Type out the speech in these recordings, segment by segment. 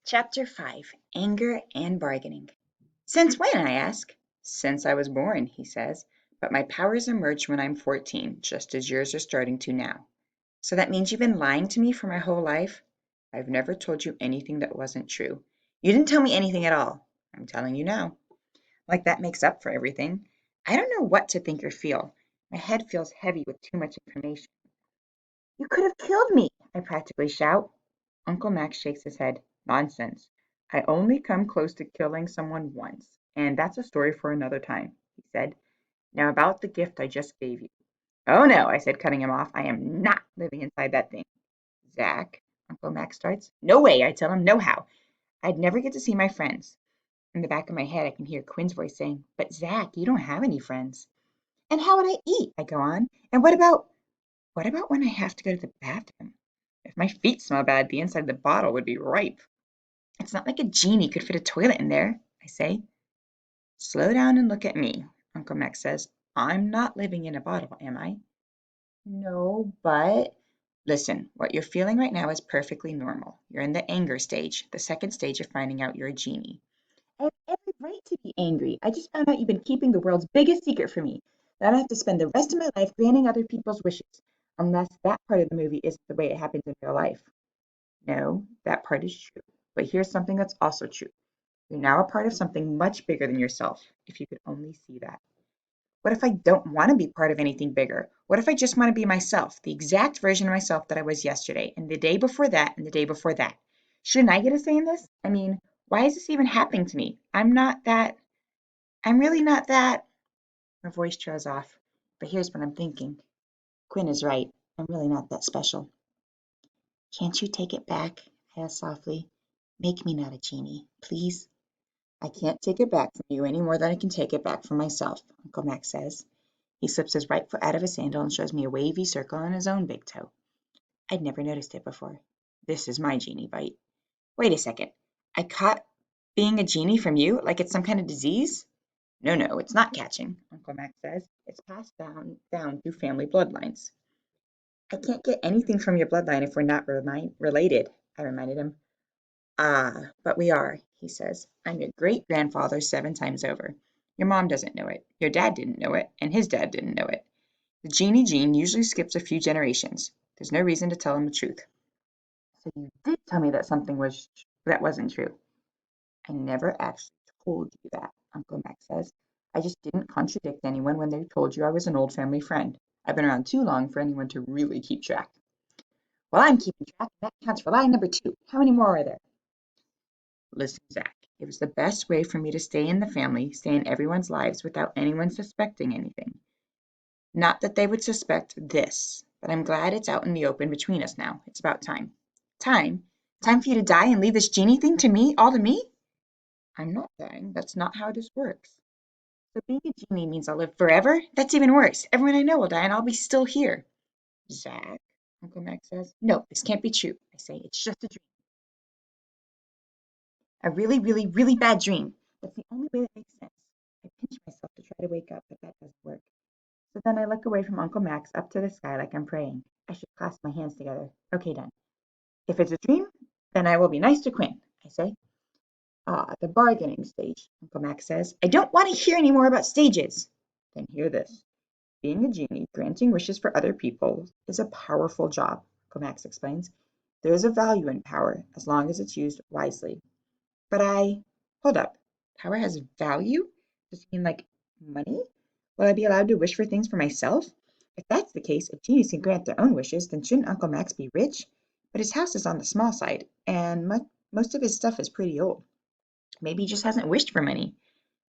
Chapter 5 Anger and Bargaining. Since when? I ask. Since I was born, he says, but my powers emerged when I'm 14, just as yours are starting to now. So that means you've been lying to me for my whole life? I've never told you anything that wasn't true. You didn't tell me anything at all. I'm telling you now. Like that makes up for everything. I don't know what to think or feel. My head feels heavy with too much information. You could have killed me, I practically shout. Uncle Max shakes his head. Nonsense. I only come close to killing someone once, and that's a story for another time, he said. Now about the gift I just gave you. Oh no, I said, cutting him off. I am not living inside that thing. Zack, Uncle Max starts. No way, I tell him. No how. I'd never get to see my friends. In the back of my head, I can hear Quinn's voice saying, But Zack, you don't have any friends. And how would I eat? I go on. And what about when I have to go to the bathroom? If my feet smell bad, the inside of the bottle would be ripe. It's not like a genie could fit a toilet in there, I say. Slow down and look at me, Uncle Max says. I'm not living in a bottle, am I? No, but listen, what you're feeling right now is perfectly normal. You're in the anger stage, the second stage of finding out you're a genie. I have every right to be angry. I just found out you've been keeping the world's biggest secret from me. That I have to spend the rest of my life granting other people's wishes, unless that part of the movie isn't the way it happens in real life. No, that part is true. But here's something that's also true. You're now a part of something much bigger than yourself, if you could only see that. What if I don't want to be part of anything bigger? What if I just want to be myself, the exact version of myself that I was yesterday, and the day before that, and the day before that? Shouldn't I get a say in this? I mean, why is this even happening to me? I'm really not that. My voice trails off. But here's what I'm thinking. Quinn is right. I'm really not that special. Can't you take it back? I asked softly. Make me not a genie, please. I can't take it back from you any more than I can take it back from myself, Uncle Max says. He slips his right foot out of his sandal and shows me a wavy circle on his own big toe. I'd never noticed it before. This is my genie bite. Wait a second. I caught being a genie from you like it's some kind of disease? No, no, it's not catching, Uncle Max says. It's passed down through family bloodlines. I can't get anything from your bloodline if we're not related, I reminded him. Ah, but we are, he says. I'm your great grandfather 7 times over. Your mom doesn't know it, your dad didn't know it, and his dad didn't know it. The genie gene usually skips a few generations. There's no reason to tell him the truth. So you did tell me that wasn't true. I never actually told you that, Uncle Max says. I just didn't contradict anyone when they told you I was an old family friend. I've been around too long for anyone to really keep track. Well, I'm keeping track, and that counts for lie number 2. How many more are there? Listen, Zach, it was the best way for me to stay in the family, stay in everyone's lives without anyone suspecting anything. Not that they would suspect this, but I'm glad it's out in the open between us now. It's about time. Time? Time for you to die and leave this genie thing to me, all to me? I'm not dying. That's not how this works. So being a genie means I'll live forever? That's even worse. Everyone I know will die and I'll be still here. Zach, Uncle Max says. No, this can't be true. I say, it's just a dream. A really, really, really bad dream. That's the only way that makes sense. I pinch myself to try to wake up, but that doesn't work. So then I look away from Uncle Max up to the sky like I'm praying. I should clasp my hands together. Okay, done. If it's a dream, then I will be nice to Quinn, I say. Ah, the bargaining stage, Uncle Max says. I don't want to hear any more about stages. Then hear this. Being a genie, granting wishes for other people, is a powerful job, Uncle Max explains. There is a value in power, as long as it's used wisely. Hold up. Power has value? Does it mean like money? Will I be allowed to wish for things for myself? If that's the case, if genies can grant their own wishes, then shouldn't Uncle Max be rich? But his house is on the small side, and most of his stuff is pretty old. Maybe he just hasn't wished for money.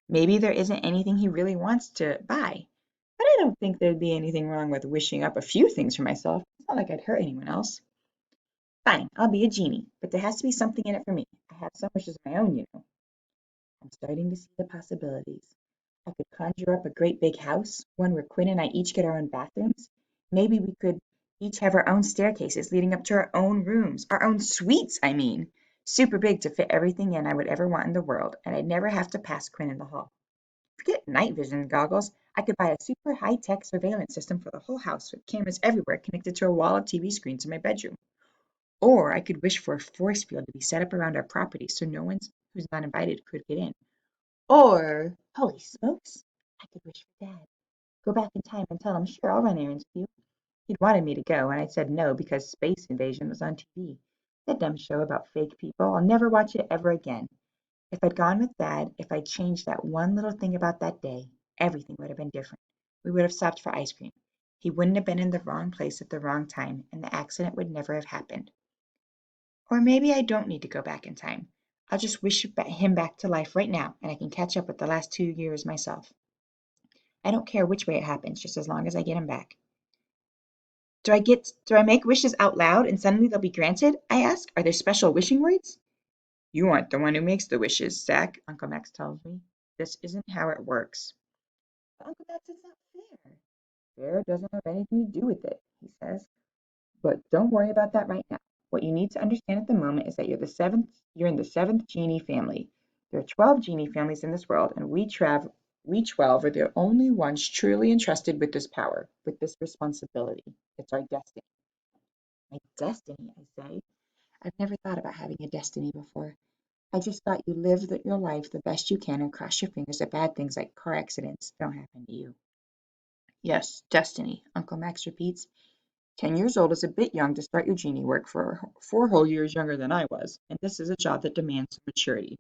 Maybe there isn't anything he really wants to buy. But I don't think there'd be anything wrong with wishing up a few things for myself. It's not like I'd hurt anyone else. Fine, I'll be a genie, but there has to be something in it for me. I have some wishes of my own, you know. I'm starting to see the possibilities. I could conjure up a great big house, one where Quinn and I each get our own bathrooms. Maybe we could each have our own staircases leading up to our own rooms, our own suites, I mean. Super big to fit everything in I would ever want in the world, and I'd never have to pass Quinn in the hall. Forget night vision goggles. I could buy a super high-tech surveillance system for the whole house with cameras everywhere connected to a wall of TV screens in my bedroom. Or I could wish for a force field to be set up around our property so no one who's not invited could get in. Or, holy smokes, I could wish for Dad. Go back in time and tell him, sure, I'll run errands for you. He'd wanted me to go, and I said no because Space Invasion was on TV. That dumb show about fake people. I'll never watch it ever again. If I'd gone with Dad, if I'd changed that one little thing about that day, everything would have been different. We would have stopped for ice cream. He wouldn't have been in the wrong place at the wrong time, and the accident would never have happened. Or maybe I don't need to go back in time. I'll just wish him back to life right now, and I can catch up with the last 2 years myself. I don't care which way it happens, just as long as I get him back. Do I make wishes out loud and suddenly they'll be granted? I ask. Are there special wishing words? You aren't the one who makes the wishes, Zack, Uncle Max tells me. This isn't how it works. Uncle Max, it's not fair. Fair doesn't have anything to do with it, he says. But don't worry about that right now. What you need to understand at the moment is that you're in the seventh genie family. There are 12 genie families in this world, and we 12 are the only ones truly entrusted with this power, with this responsibility. It's our destiny. My destiny, I say. I've never thought about having a destiny before. I just thought you lived your life the best you can and cross your fingers that bad things like car accidents don't happen to you. Yes, destiny, Uncle Max repeats. 10 years old is a bit young to start your genie work for 4 whole years younger than I was, and this is a job that demands maturity.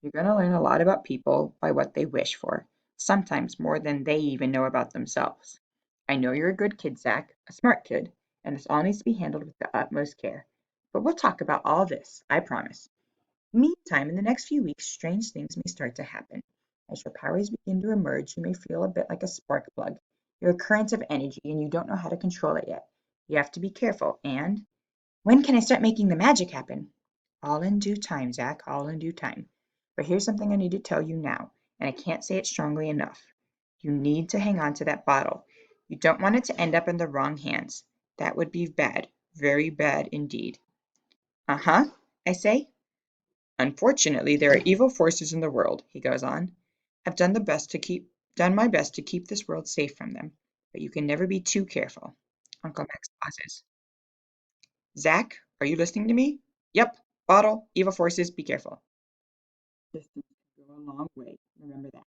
You're going to learn a lot about people by what they wish for, sometimes more than they even know about themselves. I know you're a good kid, Zack, a smart kid, and this all needs to be handled with the utmost care. But we'll talk about all this, I promise. Meantime, in the next few weeks, strange things may start to happen. As your powers begin to emerge, you may feel a bit like a spark plug. You're a current of energy and you don't know how to control it yet. You have to be careful. And when can I start making the magic happen? All in due time, Zack, all in due time. But here's something I need to tell you now, and I can't say it strongly enough. You need to hang on to that bottle. You don't want it to end up in the wrong hands. That would be bad, very bad indeed. Uh-huh, I say. Unfortunately, there are evil forces in the world, he goes on. I've done my best to keep this world safe from them, but you can never be too careful. Uncle Max pauses. Zack, are you listening to me? Yep. Bottle, evil forces, be careful. Distance can go a long way. Remember that.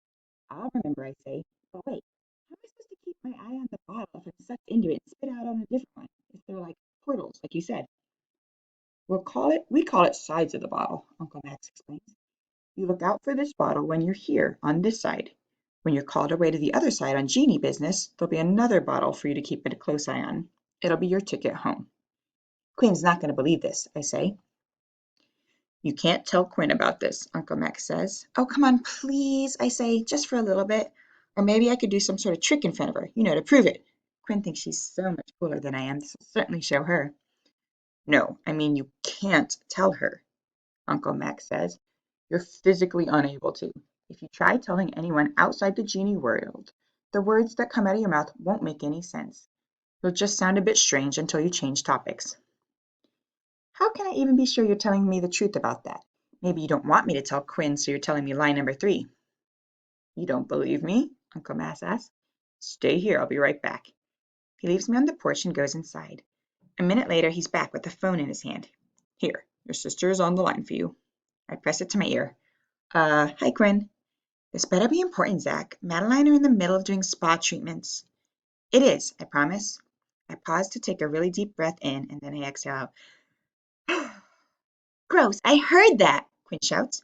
I'll remember, I say. But wait, how am I supposed to keep my eye on the bottle if I'm sucked into it and spit out on a different one? If they're like portals, like you said. We call it sides of the bottle, Uncle Max explains. You look out for this bottle when you're here on this side. When you're called away to the other side on genie business, there'll be another bottle for you to keep a close eye on. It'll be your ticket home. Quinn's not going to believe this, I say. You can't tell Quinn about this, Uncle Max says. Oh, come on, please, I say, just for a little bit. Or maybe I could do some sort of trick in front of her, to prove it. Quinn thinks she's so much cooler than I am. This will certainly show her. No, I mean you can't tell her, Uncle Max says. You're physically unable to. If you try telling anyone outside the genie world, the words that come out of your mouth won't make any sense. You'll just sound a bit strange until you change topics. How can I even be sure you're telling me the truth about that? Maybe you don't want me to tell Quinn, so you're telling me lie number 3. You don't believe me? Uncle Max asks. Stay here, I'll be right back. He leaves me on the porch and goes inside. A minute later, he's back with the phone in his hand. Here, your sister is on the line for you. I press it to my ear. Hi, Quinn. This better be important, Zack. Madeline are in the middle of doing spa treatments. It is, I promise. I pause to take a really deep breath in, and then I exhale out. Gross, I heard that, Quinn shouts.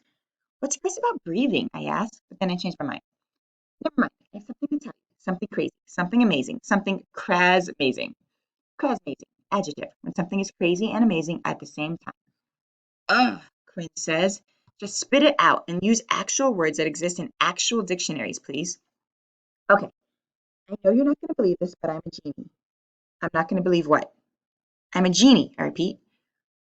What's gross about breathing? I ask, but then I change my mind. Never mind, I have something to tell you. Something crazy, something amazing, something craz-amazing. Craz-amazing, adjective, when something is crazy and amazing at the same time. Ugh, Quinn says. Just spit it out and use actual words that exist in actual dictionaries, please. Okay, I know you're not going to believe this, but I'm a genie. I'm not going to believe what? I'm a genie, I repeat.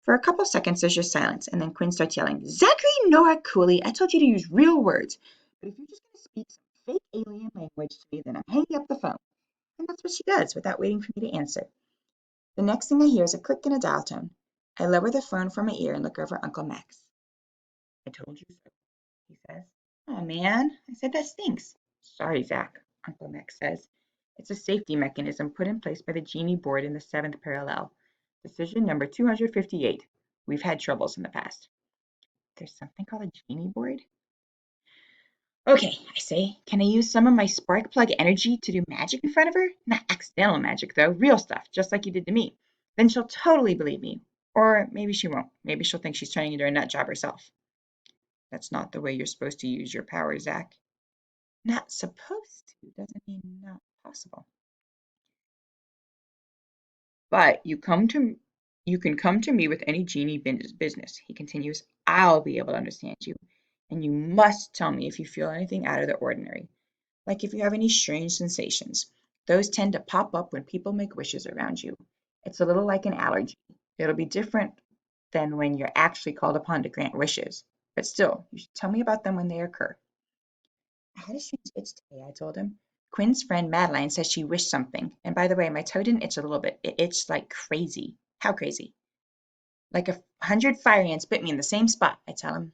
For a couple seconds, there's just silence, and then Quinn starts yelling, Zachary Noah Cooley, I told you to use real words. But if you're just going to speak some fake alien language to me, then I'm hanging up the phone. And that's what she does without waiting for me to answer. The next thing I hear is a click and a dial tone. I lower the phone from my ear and look over at Uncle Max. I told you so, he says. Oh, man, I said that stinks. Sorry, Zach, Uncle Max says. It's a safety mechanism put in place by the genie board in the 7th parallel. Decision number 258. We've had troubles in the past. There's something called a genie board? Okay, I say, can I use some of my spark plug energy to do magic in front of her? Not accidental magic, though, real stuff, just like you did to me. Then she'll totally believe me. Or maybe she won't. Maybe she'll think she's turning into a nut job herself. That's not the way you're supposed to use your power, Zack. Not supposed to doesn't mean not possible. But you can come to me with any genie business, he continues. I'll be able to understand you. And you must tell me if you feel anything out of the ordinary. Like if you have any strange sensations. Those tend to pop up when people make wishes around you. It's a little like an allergy. It'll be different than when you're actually called upon to grant wishes. But still, you should tell me about them when they occur. I had a strange itch today, I told him. Quinn's friend Madeline says she wished something. And by the way, my toe didn't itch a little bit. It itched like crazy. How crazy? Like 100 fire ants bit me in the same spot, I tell him.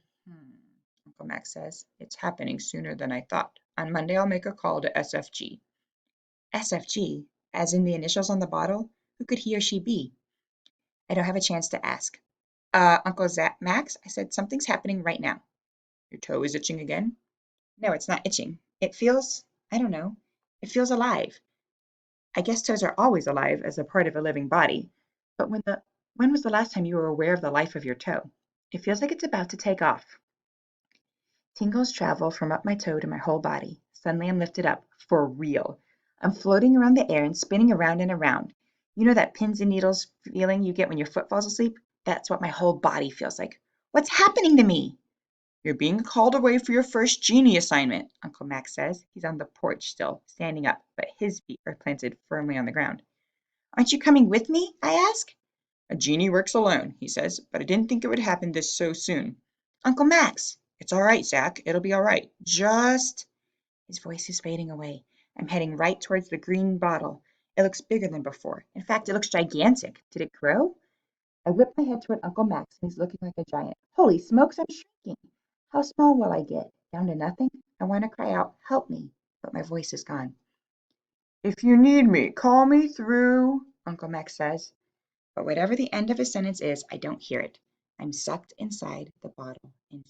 Uncle Max says. It's happening sooner than I thought. On Monday, I'll make a call to SFG. SFG? As in the initials on the bottle? Who could he or she be? I don't have a chance to ask. Uncle Max, I said, something's happening right now. Your toe is itching again? No, it's not itching. It feels, I don't know, it feels alive. I guess toes are always alive as a part of a living body. But when was the last time you were aware of the life of your toe? It feels like it's about to take off. Tingles travel from up my toe to my whole body. Suddenly I'm lifted up, for real. I'm floating around the air and spinning around and around. You know that pins and needles feeling you get when your foot falls asleep? That's what my whole body feels like. What's happening to me? You're being called away for your first genie assignment, Uncle Max says. He's on the porch still, standing up, but his feet are planted firmly on the ground. Aren't you coming with me? I ask. A genie works alone, he says, but I didn't think it would happen this so soon. Uncle Max. It's all right, Zack. It'll be all right. Just. His voice is fading away. I'm heading right towards the green bottle. It looks bigger than before. In fact, it looks gigantic. Did it grow? I whip my head toward Uncle Max, and he's looking like a giant. Holy smokes, I'm shrinking. How small will I get? Down to nothing? I want to cry out, help me, but my voice is gone. If you need me, call me through, Uncle Max says. But whatever the end of his sentence is, I don't hear it. I'm sucked inside the bottle and